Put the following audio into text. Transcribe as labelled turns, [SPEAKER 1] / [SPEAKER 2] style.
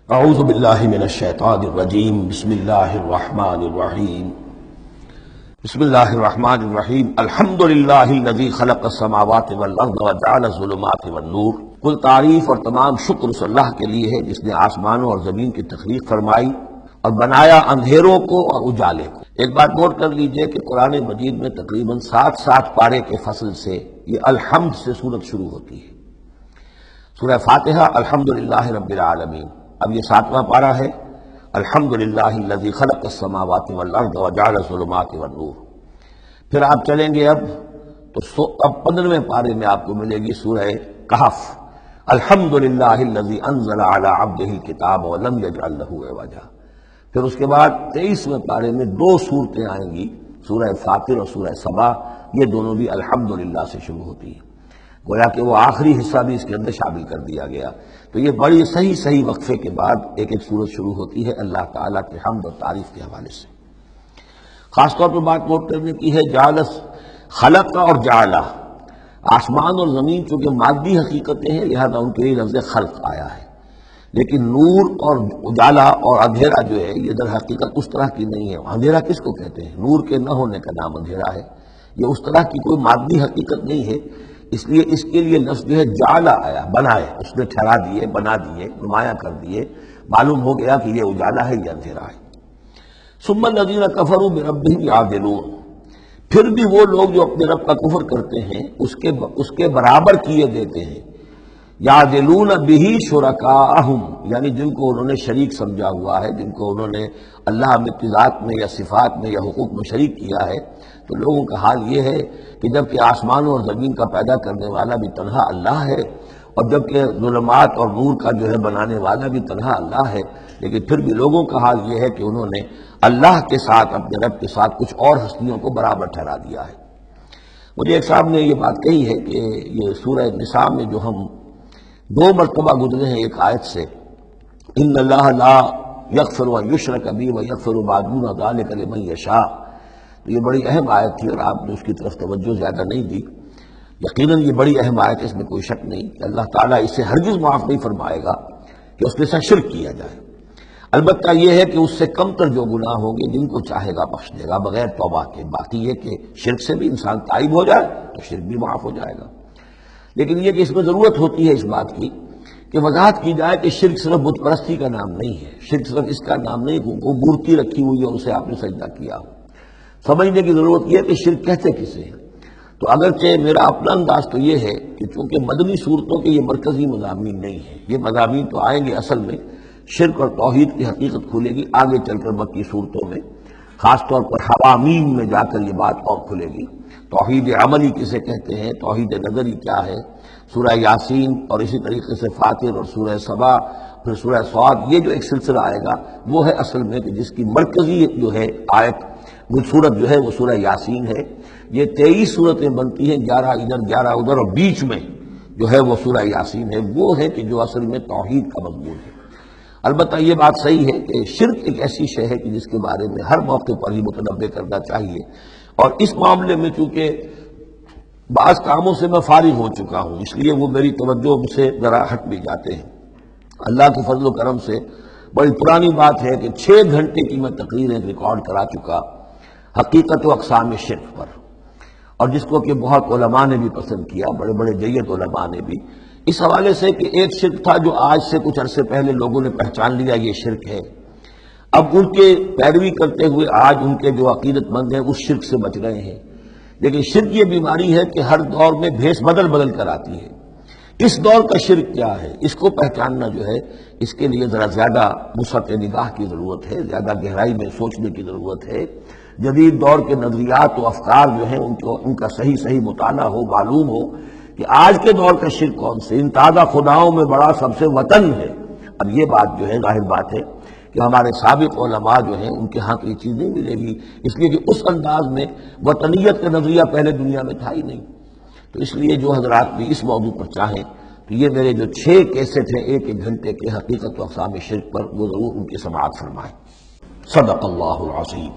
[SPEAKER 1] اعوذ باللہ من الشیطان الرجیم بسم اللہ الرحمن الرحیم بسم اللہ الرحمن الرحیم الحمد للہ الذی خلق السماوات والارض وجعل الظلمات والنور۔ کل تعریف اور تمام شکر اس اللہ کے لیے ہے جس نے آسمانوں اور زمین کی تخلیق فرمائی اور بنایا اندھیروں کو اور اجالے کو۔ ایک بات نوٹ کر لیجئے کہ قرآن مجید میں تقریباً 7 پارے کے فصل سے یہ الحمد سے سورت شروع ہوتی ہے۔ سورہ فاتحہ الحمدللہ رب العالمین، اب یہ 7واں پارہ ہے الحمدللہ الذی خلق السماوات والارض وجعل الظلمات والنور۔ پھر آپ چلیں گے اب 15ویں پارے میں آپ کو ملے گی سورہ کہف الحمدللہ الذی انزل علی عبدہ الکتاب ولم یجعل لہ عوجا۔ پھر اس کے بعد 23ویں پارے میں 2 صورتیں آئیں گی، سورہ فاطر اور سورہ سبا، یہ دونوں بھی الحمدللہ سے شروع ہوتی ہیں، گویا کہ وہ آخری حصہ بھی اس کے اندر شامل کر دیا گیا۔ تو یہ بڑی صحیح وقفے کے بعد ایک سورت شروع ہوتی ہے اللہ تعالیٰ کے حمد اور تعریف کے حوالے سے۔ خاص طور پر بات نوٹ کرنے کی ہے جعلس خلق اور جعلہ، آسمان اور زمین چونکہ مادی حقیقتیں ہیں لہذا ان کے لیے لفظ خلق آیا ہے، لیکن نور اور اجالا اور اندھیرا جو ہے یہ در حقیقت اس طرح کی نہیں ہے۔ اندھیرا کس کو کہتے ہیں؟ نور کے نہ ہونے کا نام اندھیرا ہے، یہ اس طرح کی کوئی مادی حقیقت نہیں ہے، اس لیے اس کے لیے لفظ جو ہے جعلہ آیا، بنائے، اس نے ٹھہرا دیے، بنا دیے، نمایاں کر دیے، معلوم ہو گیا کہ یہ اجالا ہے، یہ اندھیرا ہے۔ ثم الذین کفروا بربہم یعدلون، پھر بھی وہ لوگ جو اپنے رب کا کفر کرتے ہیں اس کے برابر کیے دیتے ہیں، یعدلون بہ شرکاءہم، یعنی جن کو انہوں نے شریک سمجھا ہوا ہے، جن کو انہوں نے اللہ میں ذات میں یا صفات میں یا حقوق میں شریک کیا ہے، تو لوگوں کا حال یہ ہے کہ جبکہ آسمانوں اور زمین کا پیدا کرنے والا بھی تنہا اللہ ہے، اور جبکہ ظلمات اور نور کا جو ہے بنانے والا بھی تنہا اللہ ہے، لیکن پھر بھی لوگوں کا حال یہ ہے کہ انہوں نے اللہ کے ساتھ، اپنے رب کے ساتھ کچھ اور ہستیوں کو برابر ٹھہرا دیا ہے۔ مجھے ایک صاحب نے یہ بات کہی ہے کہ یہ سورہ نساء میں جو ہم 2 مرتبہ گزرے ہیں ایک آیت سے، ان اللہ لا یغفر ان یشرک بہ ویغفر ما دون ذلک لمن یشاء، تو یہ بڑی اہم آیت تھی اور آپ نے اس کی طرف توجہ زیادہ نہیں دی۔ یقیناً یہ بڑی اہم آیت ہے، اس میں کوئی شک نہیں کہ اللہ تعالیٰ اسے ہرگز معاف نہیں فرمائے گا کہ اس کے ساتھ شرک کیا جائے۔ البتہ یہ ہے کہ اس سے کم تر جو گناہ ہوں گے جن کو چاہے گا بخش دے گا بغیر توبہ کے۔ باقی یہ کہ شرک سے بھی انسان تائب ہو جائے تو شرک بھی معاف ہو جائے گا، لیکن یہ کہ اس میں ضرورت ہوتی ہے اس بات کی کہ وضاحت کی جائے کہ شرک صرف بت پرستی کا نام نہیں ہے، شرک صرف اس کا نام نہیں کہ وہ مورتی رکھی ہوئی ہے اور اسے آپ نے سجدہ کیا ہو۔ سمجھنے کی ضرورت یہ ہے کہ شرک کہتے کسے ہیں۔ تو اگرچہ میرا اپنا انداز تو یہ ہے کہ چونکہ مدنی صورتوں کے یہ مرکزی مضامین نہیں ہیں، یہ مضامین تو آئیں گے، اصل میں شرک اور توحید کی حقیقت کھلے گی آگے چل کر مکی صورتوں میں، خاص طور پر حوامیم میں جا کر یہ بات اور کھلے گی۔ توحید عملی کسے کہتے ہیں، توحید نظری کیا ہے، سورہ یاسین اور اسی طریقے سے فاطر اور سورہ سبا، پھر سورہ صاد، یہ جو ایک سلسلہ آئے گا وہ ہے اصل میں کہ جس کی مرکزی جو ہے آیت وہ صورت جو ہے وہ سورہ یاسین ہے۔ یہ 23 صورتیں بنتی ہیں، 11 ادھر 11 ادھر، اور بیچ میں جو ہے وہ سورہ یاسین ہے، وہ ہے کہ جو اصل میں توحید کا مضمون ہے۔ البتہ یہ بات صحیح ہے کہ شرک ایک ایسی شے ہے کہ جس کے بارے میں ہر موقع پر ہی متنبہ کرنا چاہیے، اور اس معاملے میں چونکہ بعض کاموں سے میں فارغ ہو چکا ہوں اس لیے وہ میری توجہ سے ذرا ہٹ بھی جاتے ہیں۔ اللہ کے فضل و کرم سے بڑی پرانی بات ہے کہ 6 گھنٹے کی میں تقریر ایک ریکارڈ کرا چکا حقیقت و اقسام شرک پر، اور جس کو کہ بہت علماء نے بھی پسند کیا، بڑے بڑے جید علماء نے بھی، اس حوالے سے کہ ایک شرک تھا جو آج سے کچھ عرصے پہلے لوگوں نے پہچان لیا یہ شرک ہے، اب ان کے پیروی کرتے ہوئے آج ان کے جو عقیدت مند ہیں اس شرک سے بچ رہے ہیں۔ لیکن شرک یہ بیماری ہے کہ ہر دور میں بھیس بدل کر آتی ہے۔ اس دور کا شرک کیا ہے، اس کو پہچاننا جو ہے اس کے لیے ذرا زیادہ وسعت نگاہ کی ضرورت ہے، زیادہ گہرائی میں سوچنے کی ضرورت ہے۔ جدید دور کے نظریات و افکار جو ہیں ان کا صحیح مطالعہ ہو، معلوم ہو کہ آج کے دور کا شرک کون سے، ان تازہ خداؤں میں بڑا سب سے وطن ہے۔ اب یہ بات جو ہے ظاہر بات ہے کہ ہمارے سابق علماء جو ہیں ان کے ہاں کوئی چیز نہیں ملے گی، اس لیے کہ اس انداز میں وطنیت کا نظریہ پہلے دنیا میں تھا ہی نہیں۔ تو اس لیے جو حضرات بھی اس موضوع پر چاہیں تو یہ میرے جو 6 کیسٹ ہیں ایک گھنٹے کے حقیقت و اقسام شرک پر، وہ ضرور ان کی سماعت فرمائیں۔ صدق اللہ العظیم۔